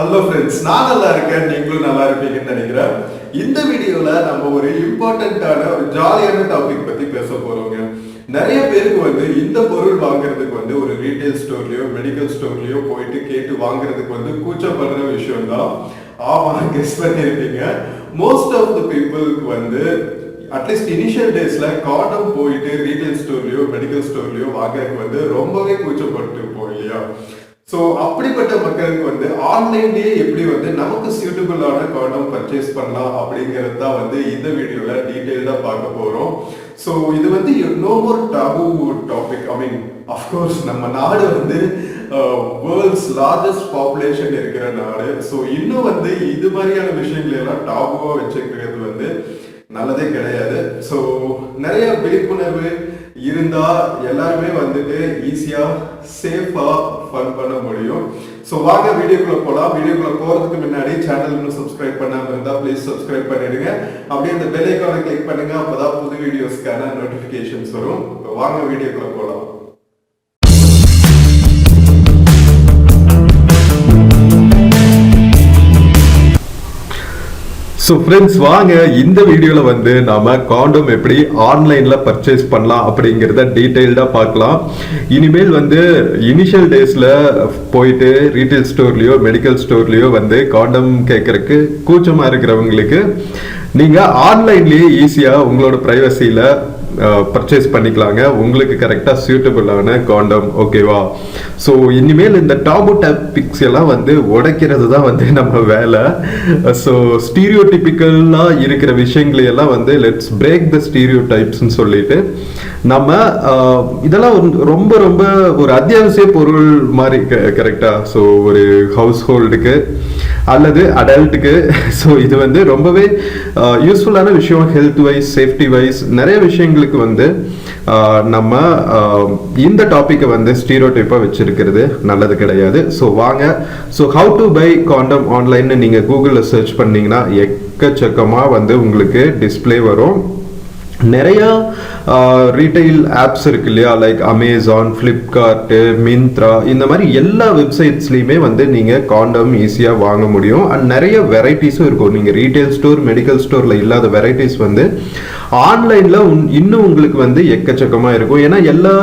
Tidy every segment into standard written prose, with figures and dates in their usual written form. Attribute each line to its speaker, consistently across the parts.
Speaker 1: Hello friends, நான் நல்லா இருக்கேன், நீங்களும் நல்லா இருப்பீங்கன்னு நினைக்கிறேன். இந்த வீடியோல நம்ம ஒரு இம்பார்ட்டன்டான ஒரு ஜாலியான டாபிக் பத்தி பேச போறோங்க. நிறைய பேருக்கு இந்த பொருள் வாங்குறதுக்கு ஒரு ரீட்டைல் ஸ்டோர்லயோ மெடிக்கல் ஸ்டோர்லயோ போயிட்டு கேட்டு வாங்குறதுக்கு கூச்சப்படுற விஷயம் தான். ஆமா, கெஸ் பண்ணிருப்பீங்க. மோஸ்ட் ஆஃப் த பீப்புளுக்கு அட்லீஸ்ட் இனிஷியல் டேஸ்ல காண்டம் போயிட்டு ரீட்டைல் ஸ்டோர்லயோ மெடிக்கல் ஸ்டோர்லயோ வாங்குறதுக்கு ரொம்பவே கூச்சப்பட்டு இருப்போம் இல்லையா? ஸோ அப்படிப்பட்ட மக்களுக்கு ஆன்லைன்லேயே எப்படி நமக்கு சூட்டபிளான காண்டம் பர்ச்சேஸ் பண்ணலாம் அப்படிங்கிறது தான் இந்த வீடியோவில் டீட்டெயில்டாக பார்க்க போகிறோம். ஸோ இது நோ மோர் டாபு டாபிக். ஐ மீன் அஃப்கோர்ஸ் நம்ம நாடு வேர்ல்ட்ஸ் லார்ஜஸ்ட் பாப்புலேஷன் இருக்கிற நாடு. ஸோ இன்னும் இது மாதிரியான விஷயங்களை எல்லாம் டாபுவாக வச்சுக்கிறது நல்லதே கிடையாது. ஸோ நிறைய விழிப்புணர்வு இருந்தா எல்லாருமே ஈஸியா சேஃபா ஃபன் பண்ண முடியும். ஸோ வாங்க வீடியோக்குள்ள போலாம். வீடியோக்குள்ள போறதுக்கு முன்னாடி சேனல் இன்னும் சப்ஸ்கிரைப் பண்ணாம இருந்தா ப்ளீஸ் சப்ஸ்கிரைப் பண்ணிடுங்க. அப்படியே அந்த பெல் ஐகானை கிளிக் பண்ணுங்க, அப்பதான் புது வீடியோஸ்க்கான நோட்டிபிகேஷன்ஸ் வரும். வாங்க வீடியோக்குள்ள போலாம். ஸோ ஃப்ரெண்ட்ஸ், வாங்க இந்த வீடியோவில் நாம காண்டம் எப்படி ஆன்லைனில் பர்ச்சேஸ் பண்ணலாம் அப்படிங்கிறத டீட்டெயில்டாக பார்க்கலாம். இனிமேல் இனிஷியல் டேஸில் போயிட்டு ரீட்டைல் ஸ்டோர்லேயோ மெடிக்கல் ஸ்டோர்லேயோ காண்டம் கேட்குறக்கு கூச்சமாக இருக்கிறவங்களுக்கு நீங்கள் ஆன்லைன்லேயே ஈஸியாக உங்களோட ப்ரைவசியில் பர்ச்சேஸ் பண்ணிக்கலாங்க. உங்களுக்கு கரெக்டாக சூட்டபிளான காண்டம். ஓகேவா? ஸோ இனிமேல் இந்த டாபு டாபிக்ஸ் எல்லாம் உடைக்கிறது தான் நம்ம வேலை. ஸோ ஸ்டீரியோடிபிக்கலாக இருக்கிற விஷயங்களை எல்லாம் லெட்ஸ் பிரேக் த ஸ்டீரியோ டைப்ஸ்ன்னு சொல்லிட்டு நம்ம இதெல்லாம் ரொம்ப ரொம்ப ஒரு அத்தியாவசிய பொருள் மாதிரி கரெக்டா? ஸோ ஒரு ஹவுஸ் ஹோல்டுக்கு அல்லது அடல்ட்டுக்கு ஸோ இது ரொம்பவே யூஸ்ஃபுல்லான விஷயம். ஹெல்த் வைஸ், சேஃப்டி வைஸ் நிறைய விஷயங்களுக்கு நம்ம இந்த டாப்பிக்கை ஸ்டீரியோடைப்பாக வச்சிருக்கிறது நல்லது கிடையாது. ஸோ வாங்க. ஸோ ஹவு டு பை காண்டம் ஆன்லைன்னு நீங்கள் கூகுளில் சர்ச் பண்ணீங்கன்னா எக்கச்சக்கமாக உங்களுக்கு டிஸ்பிளே வரும். நிறைய ரீட்டைல் ஆப்ஸ் இருக்கு இல்லையா? லைக் அமேசான், ஃப்ளிப்கார்ட்டு, மிந்த்ரா, இந்த மாதிரி எல்லா வெப்சைட்ஸ்லையுமே நீங்கள் காண்டம் ஈஸியாக வாங்க முடியும். அண்ட் நிறைய வெரைட்டிஸும் இருக்கும். நீங்கள் ரீட்டைல் ஸ்டோர் மெடிக்கல் ஸ்டோரில் இல்லாத வெரைட்டிஸ் ஆன்லைனில் இன்னும் உங்களுக்கு எக்கச்சக்கமாக இருக்கும். ஏன்னா எல்லா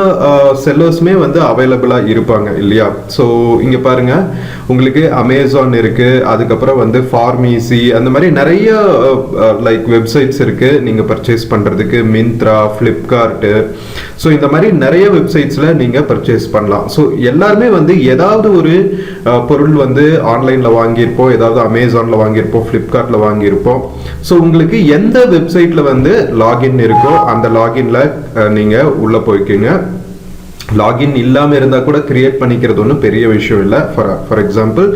Speaker 1: செல்லர்ஸுமே அவைலபிளாக இருப்பாங்க இல்லையா? ஸோ இங்கே பாருங்க, உங்களுக்கு அமேசான் இருக்கு, அதுக்கப்புறம் ஃபார்மசி, அந்த மாதிரி நிறைய லைக் வெப்சைட்ஸ் இருக்கு நீங்கள் பர்ச்சேஸ் பண்ணுறதுக்கு. மிந்த்ரா, ஃப்ளிப்கார்ட்டு, ஸோ இந்த மாதிரி நிறைய வெப்சைட்ஸில் நீங்கள் பர்ச்சேஸ் பண்ணலாம். ஸோ எல்லாருமே ஏதாவது ஒரு பொருள் ஆன்லைனில் வாங்கியிருப்போம், ஏதாவது அமேசானில் வாங்கியிருப்போம், ஃப்ளிப்கார்ட்டில் வாங்கியிருப்போம். ஸோ உங்களுக்கு எந்த வெப்சைட்டில் லாகின் இருக்கோ அந்த லாகின்ல நீங்கள் உள்ளே போய்க்குங்க. லாகின் இல்லாமல் இருந்தால் கூட கிரியேட் பண்ணிக்கிறது ஒன்றும் பெரிய விஷயம் இல்லை. ஃபார் எக்ஸாம்பிள்,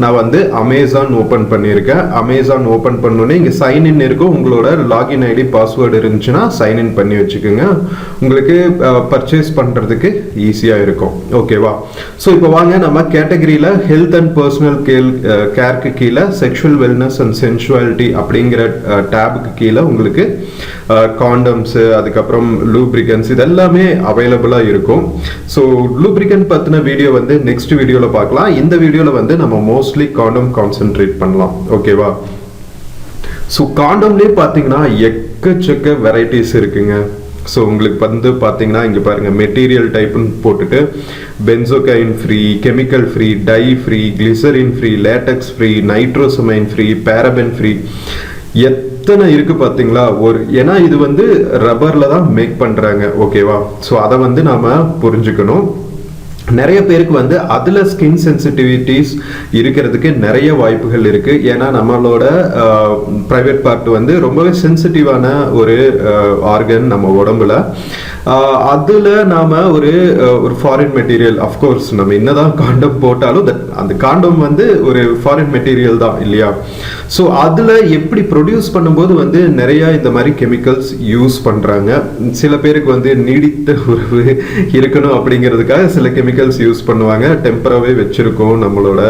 Speaker 1: நான் அமேசான் ஓப்பன் பண்ணியிருக்கேன். அமேசான் ஓப்பன் பண்ணோன்னே இங்கே சைன்இன் இருக்கும். உங்களோட லாகின் ஐடி பாஸ்வேர்டு இருந்துச்சுன்னா சைன்இன் பண்ணி வச்சுக்கோங்க. உங்களுக்கு பர்ச்சேஸ் பண்ணுறதுக்கு ஈஸியாக இருக்கும். ஓகேவா? ஸோ இப்போ வாங்க நம்ம கேட்டகரியில் ஹெல்த் அண்ட் பர்சனல் கேருக்கு கீழே செக்ஷுவல் வெல்னஸ் அண்ட் சென்சுவாலிட்டி அப்படிங்கிற டேபுக்கு கீழே உங்களுக்கு காண்டம்ஸு, அதுக்கப்புறம் லூப்ரிகன்ஸ், இதெல்லாமே அவைலபிளாக இருக்கும். ஸோ லூப்ரிகன்ட் பற்றின வீடியோ நெக்ஸ்ட் வீடியோவில் பார்க்கலாம். இந்த வீடியோவில் நம்ம மோஸ்ட்லி காண்டம் கான்சென்ட்ரேட் பண்ணலாம். ஓகேவா? ஸோ காண்டம்லேயே பார்த்தீங்கன்னா எக்கச்சக்க வெரைட்டிஸ் இருக்குங்க. ஸோ உங்களுக்கு பார்த்தீங்கன்னா இங்கே பாருங்கள், மெட்டீரியல் டைப்னு போட்டுட்டு benzocaine free, chemical free, dye free, glycerin free, latex free, nitrosamine free, paraben free, எத்தனை இருக்கு பார்த்தீங்களா? ஏன்னா இது ரப்பர்ல தான் மேக் பண்றாங்க. ஓகேவா? ஸோ அதை நாம புரிஞ்சுக்கணும். நிறைய பேருக்கு அதில் ஸ்கின் சென்சிட்டிவிட்டிஸ் இருக்கிறதுக்கு நிறைய வாய்ப்புகள் இருக்குது. ஏன்னா நம்மளோட ப்ரைவேட் பார்ட் ரொம்பவே சென்சிட்டிவான ஒரு ஆர்கன் நம்ம உடம்புல. அதில் நாம் ஒரு ஃபாரின் மெட்டீரியல், அஃப்கோர்ஸ் நம்ம என்னதான் காண்டம் போட்டாலும் அந்த காண்டம் ஒரு ஃபாரின் மெட்டீரியல் தான் இல்லையா? ஸோ அதில் எப்படி ப்ரொடியூஸ் பண்ணும்போது நிறைய இந்த மாதிரி கெமிக்கல்ஸ் யூஸ் பண்ணுறாங்க. சில பேருக்கு நீடித்த உறவு இருக்கணும் அப்படிங்கிறதுக்காக சில கெமிக்கல்ஸ் யூஸ் பண்ணுவாங்க. டெம்பராகவே வச்சிருக்கோம் நம்மளோட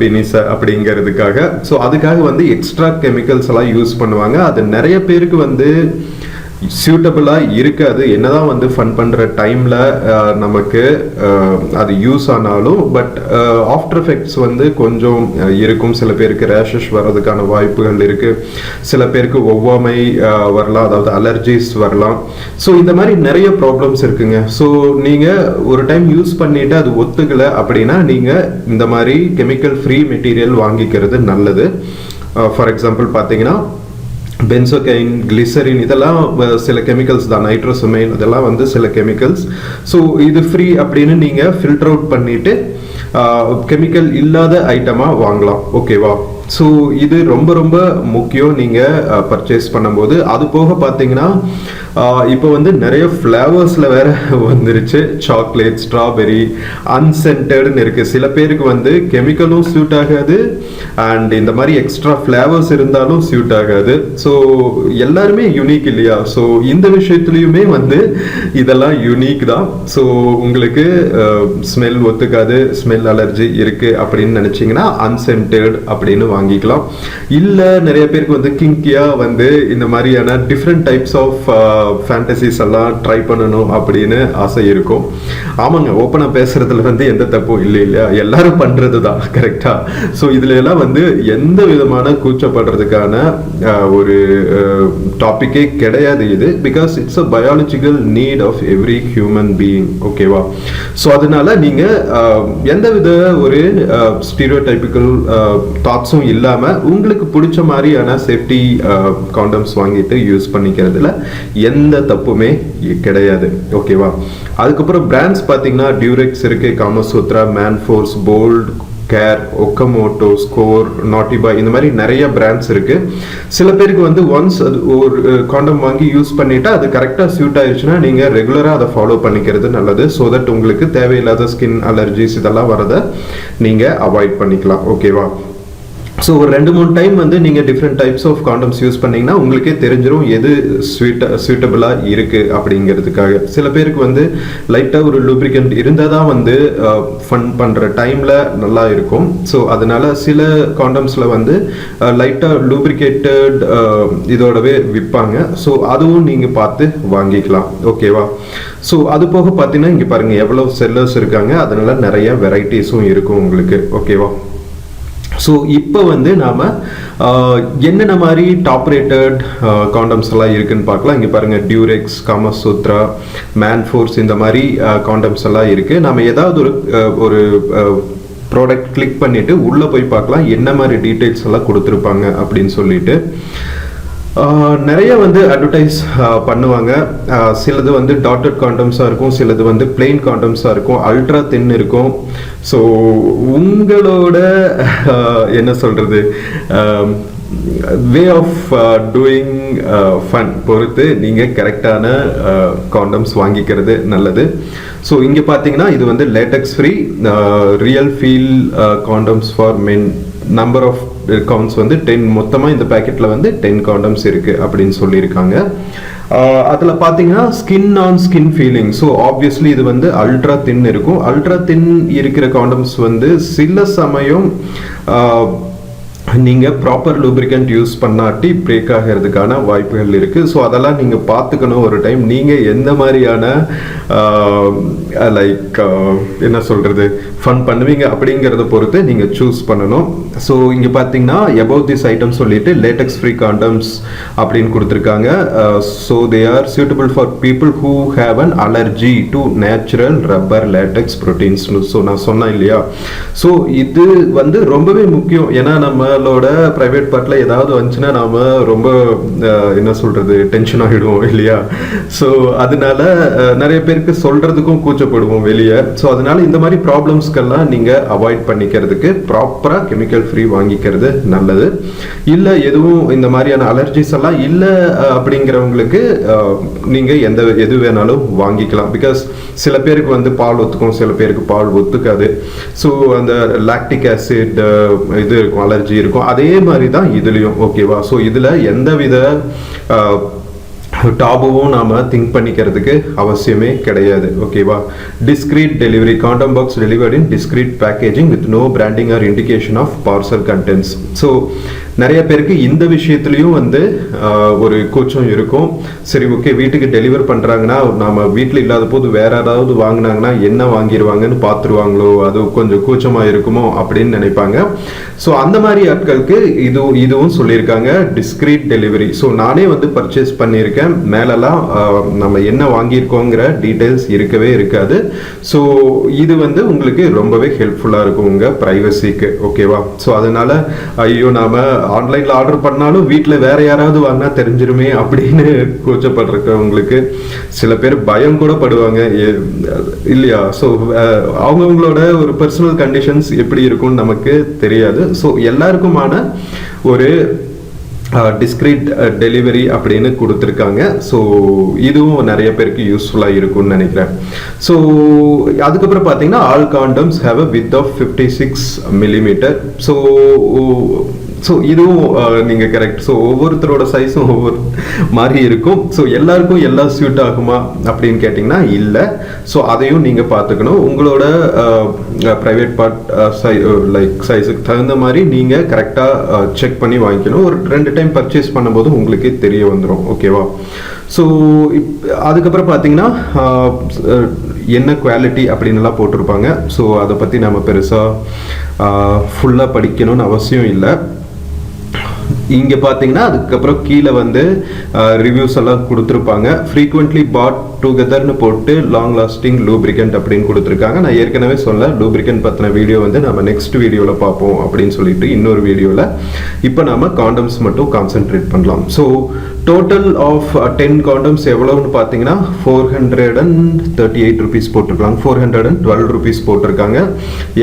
Speaker 1: பெனிஸ் அப்படிங்கிறதுக்காக. ஸோ அதுக்காக எக்ஸ்ட்ரா கெமிக்கல்ஸ் எல்லாம் யூஸ் பண்ணுவாங்க. அது நிறைய பேருக்கு சூட்டபிளாக இருக்காது. என்னதான் வந்து ஃபன் பண்ணுற டைமில் நமக்கு அது யூஸ் ஆனாலும், பட் ஆஃப்டர் எஃபெக்ட்ஸ் வந்து கொஞ்சம் இருக்கும். சில பேருக்கு ரேஷஸ் வர்றதுக்கான வாய்ப்புகள் இருக்குது, சில பேருக்கு ஒவ்வாமை வரலாம், அதாவது அலர்ஜிஸ் வரலாம். ஸோ இந்த மாதிரி நிறைய ப்ராப்ளம்ஸ் இருக்குங்க. ஸோ நீங்கள் ஒரு டைம் யூஸ் பண்ணிவிட்டு அது ஒத்துக்கலை அப்படின்னா நீங்கள் இந்த மாதிரி கெமிக்கல் ஃப்ரீ மெட்டீரியல் வாங்கிக்கிறது நல்லது. ஃபார் எக்ஸாம்பிள் பார்த்தீங்கன்னா பென்சோகைன், கிளிசரின் இதெல்லாம் சில கெமிக்கல்ஸ் தான். நைட்ரோசமைன் இதெல்லாம் வந்து சில கெமிக்கல்ஸ். ஸோ இது ஃப்ரீ அப்படின்னு நீங்கள் ஃபில்டர் அவுட் பண்ணிவிட்டு கெமிக்கல் இல்லாத ஐட்டமாக வாங்கலாம். ஓகேவா? ஸோ இது ரொம்ப ரொம்ப முக்கியம் நீங்கள் பர்ச்சேஸ் பண்ணும்போது. அது போக பார்த்தீங்கன்னா இப்போ வந்து நிறைய ஃப்ளேவர்ஸில் வேற வந்துருச்சு. சாக்லேட், ஸ்ட்ராபெரி, அன்சென்டட்னு இருக்குது. சில பேருக்கு வந்து கெமிக்கலும் சூட் ஆகாது, அண்ட் இந்த மாதிரி எக்ஸ்ட்ரா ஃப்ளேவர்ஸ் இருந்தாலும் சூட் ஆகாது. ஸோ எல்லாருமே யூனிக் இல்லையா? ஸோ இந்த விஷயத்துலையுமே வந்து இதெல்லாம் யூனிக் தான். ஸோ உங்களுக்கு ஸ்மெல் ஒத்துக்காது, ஸ்மெல் அலர்ஜி இருக்குது அப்படின்னு நினச்சிங்கன்னா அன்சென்டட் அப்படின்னு வாங்கிக்கலாம். இல்லை நிறைய பேருக்கு வந்து கிங்கியாக வந்து இந்த மாதிரியான டிஃப்ரெண்ட் டைப்ஸ் ஆஃப் ஃபேண்டசிஸ் எல்லாம் ட்ரை பண்ணணும் அப்படின்னு ஆசை இருக்கும். ஆமாங்க, ஓப்பனாக பேசுறதுல வந்து எந்த தப்பும் இல்லை இல்லையா? எல்லாரும் பண்ணுறது தான், கரெக்டாக? ஸோ இதுல எல்லாம் வந்து எந்த விதமான கூச்சப்படுறதுக்கான ஒரு டாப்பிக்கே கிடையாது இது. Because it's a biological need of every human being. ஓகேவா? ஸோ அதனால நீங்கள் எந்த வித ஒரு ஸ்டீரியோடைபிக்கல் தாட்ஸும் இல்லாமல் உங்களுக்கு பிடிச்ச மாதிரியான சேஃப்டி காண்டம்ஸ் வாங்கிட்டு யூஸ் பண்ணிக்கிறதுல எந்த தப்புமே கிடையாது. ஓகேவா? அதுக்கப்புறம் பிராண்ட்ஸ் பார்த்தீங்கன்னா டியூரெக்ஸ் இருக்கு, Kamasutra, Manforce, Bold, Care, Okamoto, Skore, Nottyboy, இந்த மாதிரி நிறைய பிராண்ட்ஸ் இருக்கு. சில பேருக்கு வந்து ஒன்ஸ் அது ஒரு காண்டம் வாங்கி யூஸ் பண்ணிட்டா அது கரெக்டாக சூட் ஆயிடுச்சுன்னா நீங்க ரெகுலராக அதை ஃபாலோ பண்ணிக்கிறது நல்லது. ஸோ தட் உங்களுக்கு தேவையில்லாத ஸ்கின் அலர்ஜிஸ் இதெல்லாம் வரதை நீங்க அவாய்ட் பண்ணிக்கலாம். ஓகேவா? ஸோ ஒரு 2-3 டைம் வந்து நீங்கள் different types of condoms use பண்ணிங்கன்னா உங்களுக்கே தெரிஞ்சிடும் எது சூட்டபிளாக இருக்குது அப்படிங்கிறதுக்காக. சில பேருக்கு வந்து லைட்டாக ஒரு லூப்ரிகண்ட் இருந்தால் தான் வந்து ஃபன் பண்ணுற டைமில் நல்லா இருக்கும். ஸோ அதனால் சில காண்டம்ஸில் வந்து லைட்டாக லூப்ரிகேட்டட் இதோடவே விற்பாங்க. ஸோ அதுவும் நீங்கள் பார்த்து வாங்கிக்கலாம். ஓகேவா? ஸோ அது போக பார்த்தீங்கன்னா இங்கே பாருங்கள் எவ்வளோ செல்லர்ஸ் இருக்காங்க, அதனால நிறைய வெரைட்டிஸும் இருக்கும் உங்களுக்கு. ஓகேவா? ஸோ இப்போ வந்து நாம் என்னென்ன மாதிரி டாப் ரேட்டட் காண்டம்ஸ் எல்லாம் இருக்குன்னு பார்க்கலாம். இங்கே பாருங்கள் டியூரெக்ஸ், காமசூத்ரா, மேன் ஃபோர்ஸ், இந்த மாதிரி காண்டம்ஸ் எல்லாம் இருக்குது. நம்ம ஏதாவது ஒரு ப்ராடக்ட் கிளிக் பண்ணிவிட்டு உள்ளே போய் பார்க்கலாம் என்ன மாதிரி டீட்டெயில்ஸ் எல்லாம் கொடுத்துருப்பாங்க அப்படின்னு சொல்லிட்டு. நிறைய வந்து அட்வர்டைஸ் பண்ணுவாங்க. சிலது வந்து டாட்டட் காண்டம்ஸாக இருக்கும், சிலது வந்து பிளெயின் காண்டம்ஸாக இருக்கும், அல்ட்ரா தின் இருக்கும். ஸோ உங்களோட என்ன சொல்கிறது வே ஆஃப் டூயிங் ஃபன் பொறுத்து நீங்கள் கரெக்டான காண்டம்ஸ் வாங்கிக்கிறது நல்லது. ஸோ இங்கே பார்த்தீங்கன்னா இது வந்து latex free real feel condoms for men. Number of counts வந்து 10, மொத்தமாக இந்த பேக்கெட்டில் வந்து 10 காண்டம்ஸ் இருக்குது அப்படின்னு சொல்லியிருக்காங்க. அதில் பார்த்தீங்கன்னா skin on skin feeling. So obviously இது வந்து அல்ட்ரா தின் இருக்கும். அல்ட்ரா தின் இருக்கிற காண்டம்ஸ் வந்து சில சமயம் நீங்கள் ப்ராப்பர் லூப்ரிகண்ட் யூஸ் பண்ணாட்டி பிரேக் ஆகிறதுக்கான வாய்ப்புகள் இருக்குது. ஸோ அதெல்லாம் நீங்கள் பார்த்துக்கணும் ஒரு டைம். நீங்கள் எந்த மாதிரியான லைக் என்ன சொல்கிறது ஃபன் பண்ணுவீங்க அப்படிங்கிறத பொறுத்து நீங்கள் சூஸ் பண்ணணும். ஸோ இங்கே பார்த்தீங்கன்னா அபவுட் திஸ் ஐட்டம் சொல்லிட்டு லேட்டக்ஸ் ஃப்ரீ காண்டம்ஸ் அப்படின்னு கொடுத்துருக்காங்க. So they are suitable for people who have an allergy to natural rubber latex proteins. So நான் சொன்னேன் இல்லையா? ஸோ இது வந்து ரொம்பவே முக்கியம். ஏன்னா நம்மளோட ப்ரைவேட் பார்ட்டில் ஏதாவது வந்துச்சுன்னா நாம் ரொம்ப என்ன சொல்கிறது டென்ஷன் ஆகிடுவோம் இல்லையா? ஸோ அதனால நிறைய பேருக்கு சொல்கிறதுக்கும் கூச்சப்படுவோம் வெளியே. ஸோ அதனால இந்த மாதிரி ப்ராப்ளம்ஸ்க்கெல்லாம் நீங்கள் அவாய்ட் பண்ணிக்கிறதுக்கு ப்ராப்பராக கெமிக்கல் ஃப்ரீ வாங்கிக்கிறது நல்லது. இல்லை எதுவும் இந்த மாதிரியான அலர்ஜிஸ் எல்லாம் இல்லை அப்படிங்கிறவங்களுக்கு நீங்கள் எது வேணாலும் வாங்கிக்கலாம். பிகாஸ் சில பேருக்கு வந்து பால் ஒத்துக்கும், சில பேருக்கு பால் ஒத்துக்காது. ஸோ அந்த லாக்டிக் ஆசிட் இது இருக்கும், அலர்ஜி இருக்கும். அதே மாதிரி தான் இதுலேயும். ஓகேவா? ஸோ இதில் எந்தவித டாபுவும் நாம் திங்க் பண்ணிக்கிறதுக்கு அவசியமே கிடையாது. ஓகேவா? Discreet delivery. Condom box delivered in discreet packaging with no branding or indication of parcel contents. So நிறைய பேருக்கு இந்த விஷயத்துலையும் வந்து ஒரு கூச்சம் இருக்கும். சரி ஓகே, வீட்டுக்கு டெலிவர் பண்ணுறாங்கன்னா நம்ம வீட்டில் இல்லாத போது வேற யாராவது வாங்கினாங்கன்னா என்ன வாங்கிடுவாங்கன்னு பார்த்துருவாங்களோ, அது கொஞ்சம் கூச்சமாக இருக்குமோ அப்படின்னு நினைப்பாங்க. ஸோ அந்த மாதிரி ஆட்களுக்கு இதுவும் சொல்லியிருக்காங்க, டிஸ்க்ரீட் டெலிவரி. ஸோ நானே வந்து பர்ச்சேஸ் பண்ணியிருக்கேன். மேலெல்லாம் நம்ம என்ன வாங்கியிருக்கோங்கிற டீட்டெயில்ஸ் இருக்கவே இருக்காது. ஸோ இது வந்து உங்களுக்கு ரொம்பவே ஹெல்ப்ஃபுல்லாக இருக்கும் உங்கள் ப்ரைவசிக்கு. ஓகேவா? ஸோ அதனால ஐயோ நாம ஆன்லைனில் ஆர்டர் பண்ணாலும் வீட்டில் வேற யாராவது வாங்கினா தெரிஞ்சிருமே அப்படின்னு கூச்சப்படுறவங்களுக்கு சில பேர் பயம் கூட படுவாங்க இல்லையா? ஸோ அவங்கவுங்களோட ஒரு பர்சனல் கண்டிஷன்ஸ் எப்படி இருக்கும்னு நமக்கு தெரியாது. ஸோ எல்லாருக்குமான ஒரு டிஸ்க்ரீட் டெலிவரி அப்படின்னு கொடுத்துருக்காங்க. ஸோ இதுவும் நிறைய பேருக்கு யூஸ்ஃபுல்லாக இருக்கும்னு நினைக்கிறேன். ஸோ அதுக்கப்புறம் பார்த்தீங்கன்னா all condoms have a width of 56 millimeter. So இதுவும் நீங்கள் கரெக்ட். ஸோ ஒவ்வொருத்தரோட சைஸும் ஒவ்வொரு மாதிரி இருக்கும். ஸோ எல்லாருக்கும் எல்லாம் சூட் ஆகுமா அப்படின்னு கேட்டிங்கன்னா இல்லை. ஸோ அதையும் நீங்கள் பார்த்துக்கணும். உங்களோட ப்ரைவேட் பார்ட் சைஸுக்கு தகுந்த மாதிரி நீங்கள் கரெக்டாக செக் பண்ணி வாங்கிக்கணும். ஒரு 2 டைம் பர்ச்சேஸ் பண்ணும்போது உங்களுக்கு தெரிய வந்துடும். ஓகேவா? ஸோ அதுக்கப்புறம் பார்த்தீங்கன்னா என்ன குவாலிட்டி அப்படின்னுலாம் போட்டிருப்பாங்க. ஸோ அதை பற்றி நம்ம பெருசாக ஃபுல்லாக படிக்கணும்னு அவசியம் இல்லை. இங்கே பார்த்தீங்கன்னா அதுக்கப்புறம் கீழே வந்து ரிவ்யூஸ் எல்லாம் கொடுத்துருப்பாங்க. ஃப்ரீக்வெண்ட்லி பாட் டுகெதர்னு போட்டு லாங் லாஸ்டிங் லூப்ரிகண்ட் அப்படின்னு கொடுத்துருக்காங்க. நான் ஏற்கனவே சொல்ல லூப்ரிகண்ட் பற்றின வீடியோ வந்து நம்ம நெக்ஸ்ட் வீடியோவில் பார்ப்போம் அப்படின்னு சொல்லிட்டு இன்னொரு வீடியோவில். இப்போ நம்ம காண்டம்ஸ் மட்டும் கான்சென்ட்ரேட் பண்ணலாம். ஸோ டோட்டல் ஆஃப் 10 காண்டம்ஸ் எவ்வளோன்னு பார்த்தீங்கன்னா 438 rupees போட்டிருக்காங்க. 412 rupees போட்டிருக்காங்க.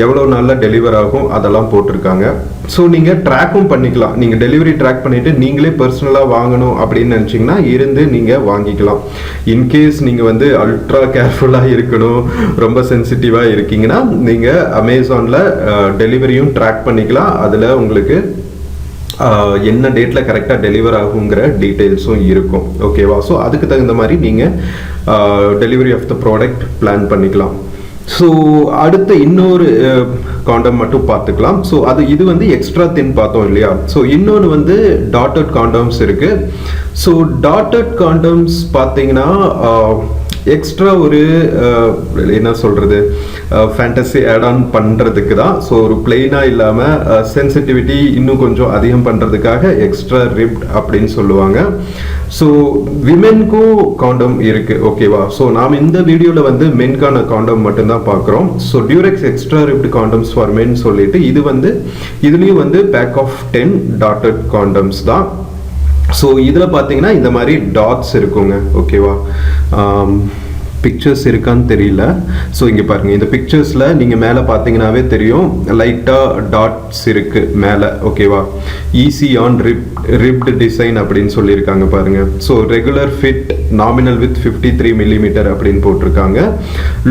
Speaker 1: எவ்வளோ நாளில் டெலிவர் ஆகும் அதெல்லாம் போட்டிருக்காங்க. ஸோ நீங்கள் ட்ராக்கும் பண்ணிக்கலாம். நீங்கள் டெலிவரி ட்ராக் பண்ணிவிட்டு நீங்களே பர்சனலாக வாங்கணும் அப்படின்னு நினச்சிங்கன்னா இருந்து நீங்கள் வாங்கிக்கலாம். இன்கேஸ் நீங்கள் வந்து அல்ட்ரா கேர்ஃபுல்லாக இருக்கணும், ரொம்ப சென்சிட்டிவாக இருக்கீங்கன்னா நீங்கள் அமேசானில் டெலிவரியும் ட்ராக் பண்ணிக்கலாம். அதில் உங்களுக்கு என்ன டேட்டில் கரெக்டாக டெலிவர் ஆகுங்கிற டீட்டெயில்ஸும் இருக்கும். ஓகேவா? ஸோ அதுக்கு தகுந்த மாதிரி நீங்கள் delivery of the product plan பண்ணிக்கலாம். ஸோ அடுத்த இன்னொரு காண்டம் மட்டும் பார்த்துக்கலாம். ஸோ இது வந்து எக்ஸ்ட்ரா தின் பார்த்தோம் இல்லையா? ஸோ இன்னொன்று வந்து டாட்டட் காண்டம்ஸ் இருக்கு. ஸோ டாட்டட் காண்டம்ஸ் பார்த்தீங்கன்னா எக்ஸ்ட்ரா ஒரு என்ன சொல்கிறது, ஃபேண்டசி ஆட் ஆன் பண்ணுறதுக்கு தான். ஸோ ஒரு பிளெயினாக இல்லாமல் சென்சிட்டிவிட்டி இன்னும் கொஞ்சம் அதிகம் பண்ணுறதுக்காக எக்ஸ்ட்ரா ரிப்ட் அப்படின்னு சொல்லுவாங்க. ஸோ விமென்க்கும் காண்டம் இருக்குது. ஓகேவா? ஸோ நாம் இந்த வீடியோவில் வந்து மென்கான காண்டம் மட்டும்தான் பார்க்குறோம். So Durex extra rift condoms for மென் சொல்லிட்டு இதுலேயும் வந்து பேக் ஆஃப் 10 டாட்டட் காண்டம்ஸ் தான். ஸோ இதில் பார்த்தீங்கன்னா இந்த மாதிரி டாட்ஸ் இருக்குங்க. ஓகேவா? பிக்சர்ஸ் இருக்கான்னு தெரியல. ஸோ இங்கே பாருங்கள், இந்த பிக்சர்ஸில் நீங்கள் மேலே பார்த்தீங்கன்னாவே தெரியும் லைட்டாக டாட்ஸ் இருக்குது மேலே. ஓகேவா? ஈஸி ஆன் ரிப்டு டிசைன் அப்படின்னு சொல்லியிருக்காங்க பாருங்கள். So regular fit nominal with 53 millimeter அப்படின்னு போட்டிருக்காங்க.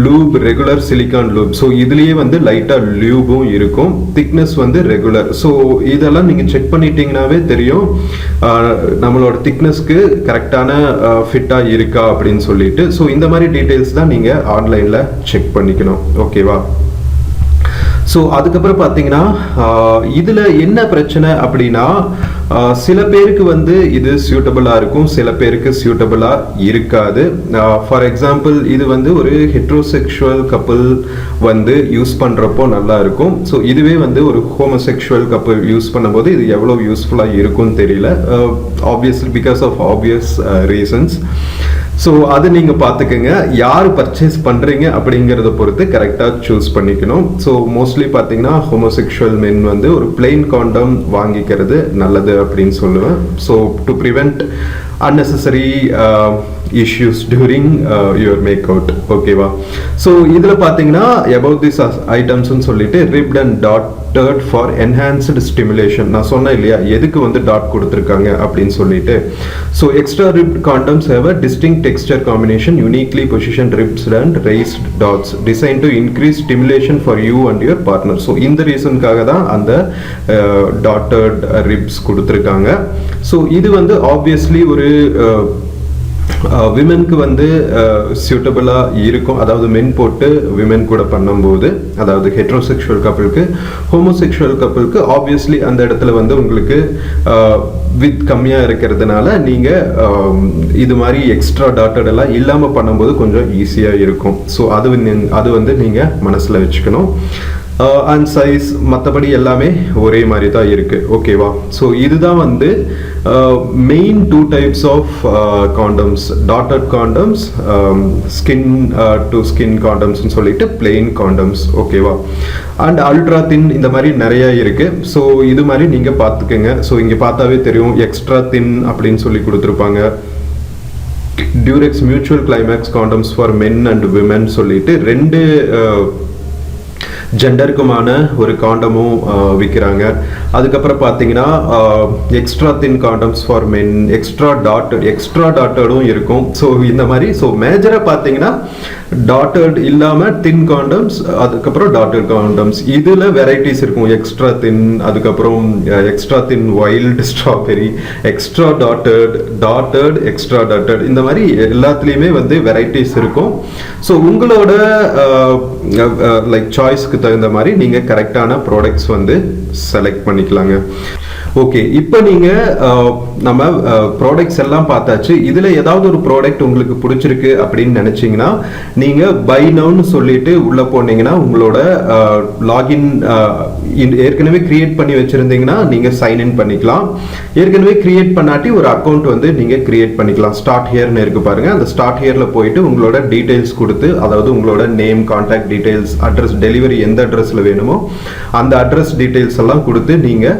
Speaker 1: Loop regular silicon loop. So இதுலேயே வந்து லைட்டாக லூபும் இருக்கும். திக்னஸ் வந்து ரெகுலர். ஸோ இதெல்லாம் நீங்கள் செக் பண்ணிட்டீங்கன்னாவே தெரியும் நம்மளோட திக்னஸ்க்கு கரெக்டான ஃபிட்டாக இருக்கா அப்படின்னு சொல்லிட்டு. ஸோ இந்த மாதிரி டீட்டெயில்ஸ் தான் நீங்கள் ஆன்லைனில் செக் பண்ணிக்கணும். ஓகேவா? ஸோ அதுக்கப்புறம் பார்த்தீங்கன்னா இதில் என்ன பிரச்சனை அப்படின்னா சில பேருக்கு வந்து இது சூட்டபிளாக இருக்கும், சில பேருக்கு சூட்டபிளாக இருக்காது. ஃபார் எக்ஸாம்பிள் இது வந்து ஒரு ஹெட்ரோசெக்ஷுவல் கப்புள் வந்து யூஸ் பண்ணுறப்போ நல்லா இருக்கும். ஸோ இதுவே வந்து ஒரு ஹோமோசெக்ஷுவல் கப்புள் யூஸ் பண்ணும்போது இது எவ்வளோ யூஸ்ஃபுல்லாக இருக்கும்னு தெரியல. Obviously because of obvious reasons. So அது நீங்கள் பார்த்துக்கோங்க. யார் பர்ச்சேஸ் பண்ணுறீங்க அப்படிங்கிறத பொறுத்து கரெக்டாக சூஸ் பண்ணிக்கணும். ஸோ மோஸ்ட்லி பார்த்தீங்கன்னா ஹோமோசெக்ஷுவல் மென் வந்து ஒரு பிளெயின் காண்டம் வாங்கிக்கிறது நல்லது அப்படின்னு சொல்லுவேன். So to prevent unnecessary issues during your makeout. ஓகேவா? ஸோ இதில் பார்த்தீங்கன்னா about this items சொல்லிட்டு ribbed and dotted for enhanced stimulation. நான் சொன்னேன் இல்லையா எதுக்கு வந்து டாட் கொடுத்துருக்காங்க அப்படின்னு சொல்லிட்டு. So extra ribbed condoms have a distinct texture combination, uniquely positioned ribs and raised dots designed to increase stimulation for you and your partner. So இந்த ரீசனுக்காக தான் அந்த dotted ribs கொடுத்துருக்காங்க. ஸோ இது வந்து ஆப்வியஸ்லி ஒரு விமென்க்கு வந்து சூட்டபிளாக இருக்கும். அதாவது மென் போட்டு விமென் கூட பண்ணும்போது, அதாவது ஹெட்ரோசெக்ஷுவல் கப்பிளுக்கு ஹோமோசெக்ஷுவல் கப்பிளுக்கு ஆப்வியஸ்லி அந்த இடத்துல வந்து உங்களுக்கு வித் கம்மியாக இருக்கிறதுனால நீங்கள் இது மாதிரி எக்ஸ்ட்ரா டாட்டட் எல்லாம் இல்லாமல் பண்ணும்போது கொஞ்சம் ஈஸியாக இருக்கும். ஸோ அது வந்து நீங்கள் மனசில் வச்சுக்கணும். அண்ட் சைஸ் மற்றபடி எல்லாமே ஒரே மாதிரி தான் இருக்குது. ஓகேவா? ஸோ இதுதான் வந்து main 2 types of condoms: dotted condoms, skin to skin காண்டம்ஸ்னு சொல்லிட்டு பிளெயின் காண்டம்ஸ். ஓகேவா? அண்ட் அல்ட்ரா தின் இந்த மாதிரி நிறைய இருக்குது. ஸோ இது மாதிரி நீங்கள் பார்த்துக்கோங்க. ஸோ இங்கே பார்த்தாவே தெரியும், எக்ஸ்ட்ரா தின் அப்படின்னு சொல்லி கொடுத்துருப்பாங்க. Durex mutual climax condoms for men and women சொல்லிட்டு 2 ஜெண்டருக்குமான ஒரு காண்டமும் விற்கிறாங்க. அதுக்கப்புறம் பார்த்தீங்கன்னா extra thin condoms for men, extra டாட்டடும் இருக்கும். ஸோ இந்த மாதிரி ஸோ மேஜராக பார்த்தீங்கன்னா டாட்டட் இல்லாமல் தின் காண்டம்ஸ், அதுக்கப்புறம் டாட்டட் காண்டம்ஸ், இதில் வெரைட்டிஸ் இருக்கும். எக்ஸ்ட்ரா தின், அதுக்கப்புறம் extra thin wild strawberry, extra dotted, extra dotted, இந்த மாதிரி எல்லாத்துலேயுமே வந்து வெரைட்டிஸ் இருக்கும். ஸோ உங்களோட லைக் சாய்ஸ்க்கு தகுந்த மாதிரி நீங்கள் கரெக்டான ப்ராடக்ட்ஸ் வந்து செலக்ட் பண்ணிக்கலாங்க. ஓகே, இப்போ நீங்கள் நம்ம ப்ராடக்ட்ஸ் எல்லாம் பார்த்தாச்சு. இதில் ஏதாவது ஒரு ப்ராடக்ட் உங்களுக்கு பிடிச்சிருக்கு அப்படின்னு நினச்சிங்கன்னா நீங்கள் பை நவுன்னு சொல்லிட்டு உள்ளே போனீங்கன்னா உங்களோட லாகின் ஏற்கனவே கிரியேட் பண்ணி வச்சுருந்தீங்கன்னா நீங்கள் சைன்இன் பண்ணிக்கலாம். ஏற்கனவே கிரியேட் பண்ணாட்டி ஒரு அக்கௌண்ட் வந்து நீங்கள் கிரியேட் பண்ணிக்கலாம். ஸ்டார்ட் ஹியர்னு இருக்கு பாருங்கள். அந்த ஸ்டார்ட் ஹியரில் போயிட்டு உங்களோட டீட்டெயில்ஸ் கொடுத்து, அதாவது உங்களோட name, contact details, address, delivery எந்த அட்ரஸில் வேணுமோ அந்த அட்ரஸ் டீட்டெயில்ஸ் எல்லாம் கொடுத்து நீங்கள்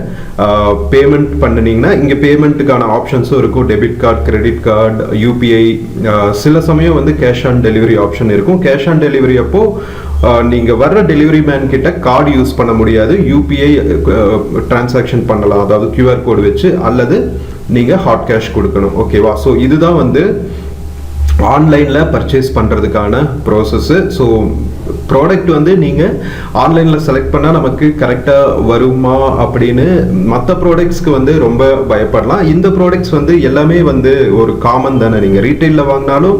Speaker 1: பேமெண்ட் பண்ணினீங்கன்னா இங்கே பேமெண்ட்டுக்கான ஆப்ஷன்ஸும் இருக்கும். Debit card, credit card, UPI, சில சமயம் வந்து கேஷ் ஆன் டெலிவரி ஆப்ஷன் இருக்கும். கேஷ் ஆன் டெலிவரி அப்போ நீங்கள் வர்ற டெலிவரி மேன் கிட்ட கார்டு யூஸ் பண்ண முடியாது. யூபிஐ டிரான்சாக்ஷன் பண்ணலாம், அதாவது கியூஆர் கோடு வச்சு, அல்லது நீங்கள் ஹாட் கேஷ் கொடுக்கணும். ஓகேவா? ஸோ இதுதான் வந்து ஆன்லைனில் பர்ச்சேஸ் பண்ணுறதுக்கான ப்ராசஸ்ஸு. ஸோ ப்ராடக்ட் வந்து நீங்கள் ஆன்லைனில் செலக்ட் பண்ணால் நமக்கு கரெக்டாக வருமா அப்படின்னு மற்ற ப்ராடக்ட்ஸ்க்கு வந்து ரொம்ப பயப்படலாம். இந்த ப்ராடக்ட்ஸ் வந்து எல்லாமே வந்து ஒரு காமன் தானே. நீங்கள் ரீட்டெயிலில் வாங்கினாலும்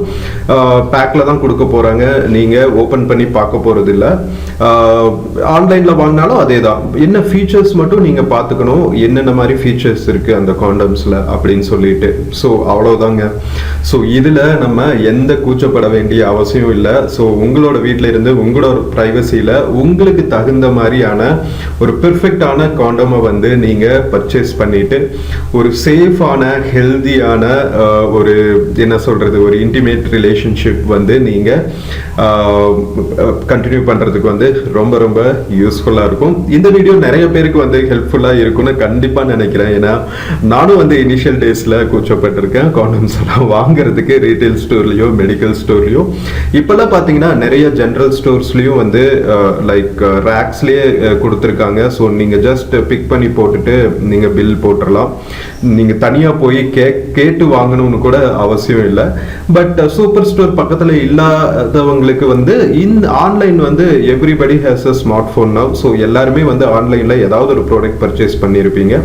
Speaker 1: பேக்கில் தான் கொடுக்க போகிறாங்க, நீங்கள் ஓப்பன் பண்ணி பார்க்க போகிறது இல்லை. ஆன்லைனில் வாங்கினாலும் அதே தான். என்ன ஃபீச்சர்ஸ் மட்டும் நீங்கள் பார்த்துக்கணும், என்னென்ன மாதிரி ஃபீச்சர்ஸ் இருக்குது அந்த காண்டம்ஸில் அப்படின்னு சொல்லிட்டு. ஸோ அவ்வளோதாங்க. ஸோ இதில் நம்ம எந்த கூச்சப்பட வேண்டிய அவசியம் இல்லை. ஸோ உங்களோட வீட்டில் இருந்து உங்களோட பிரைவசியில் உங்களுக்கு தகுந்த மாதிரியான ஒரு பெர்ஃபெக்டான காண்டமை வந்து நீங்கள் பர்ச்சேஸ் பண்ணிட்டு ஒரு சேஃபான, ஹெல்தியான ஒரு என்ன சொல்கிறது, ஒரு இன்டிமேட் ரிலேஷன்ஷிப் வந்து நீங்கள் கண்டினியூ பண்ணுறதுக்கு வந்து ரொம்ப ரொம்ப யூஸ்ஃபுல்லாக இருக்கும். இந்த வீடியோ நிறைய பேருக்கு வந்து ஹெல்ப்ஃபுல்லாக இருக்கும்னு கண்டிப்பாக நினைக்கிறேன். ஏன்னா நானும் வந்து இனிஷியல் டேஸில் கூச்சப்பட்டிருக்கேன் காண்டம்ஸ் எல்லாம் வாங்குறதுக்கு, ரீட்டைல் ஸ்டோர்லையோ மெடிக்கல் ஸ்டோர்லையோ. இப்போல்லாம் பார்த்தீங்கன்னா நிறைய ஜென்ரல் ஸ்டோர்ஸ்லையும் வந்து லைக் ரேக்ஸ்லேயே கொடுத்துருக்காங்க. ஸோ நீங்கள் ஜஸ்ட் பிக் பண்ணி போட்டுட்டு நீங்கள் பில் போட்டுடலாம். நீங்கள் தனியாக போய் கேட்டு வாங்கணும்னு கூட அவசியம் இல்லை. பட் சூப்பர் ஸ்டோர் பக்கத்தில் இல்லாதவங்களுக்கு வந்து இந்த ஆன்லைன் வந்து everybody has a smart phone now. So எல்லாருமே வந்து ஆன்லைனில் ஏதாவது ஒரு ப்ராடக்ட் பர்ச்சேஸ் பண்ணியிருப்பீங்க.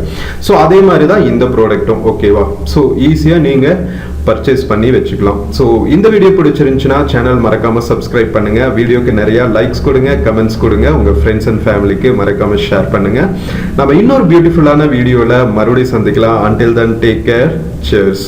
Speaker 1: ஸோ அதே மாதிரி தான் இந்த ப்ராடக்ட்டும். ஓகேவா? ஸோ ஈஸியாக நீங்கள் பர்ச்சேஸ் பண்ணி வச்சுக்கலாம். ஸோ இந்த வீடியோ பிடிச்சிருந்துச்சுன்னா சேனல் மறக்காம சப்ஸ்கிரைப் பண்ணுங்க. வீடியோக்கு நிறைய லைக்ஸ் கொடுங்க, கமெண்ட்ஸ் கொடுங்க, உங்க ஃப்ரெண்ட்ஸ் அண்ட் ஃபேமிலிக்கு மறக்காம ஷேர் பண்ணுங்க. நம்ம இன்னொரு பியூட்டிஃபுல்லான வீடியோல மறுபடியும் சந்திக்கலாம். Until then, take care. Cheers.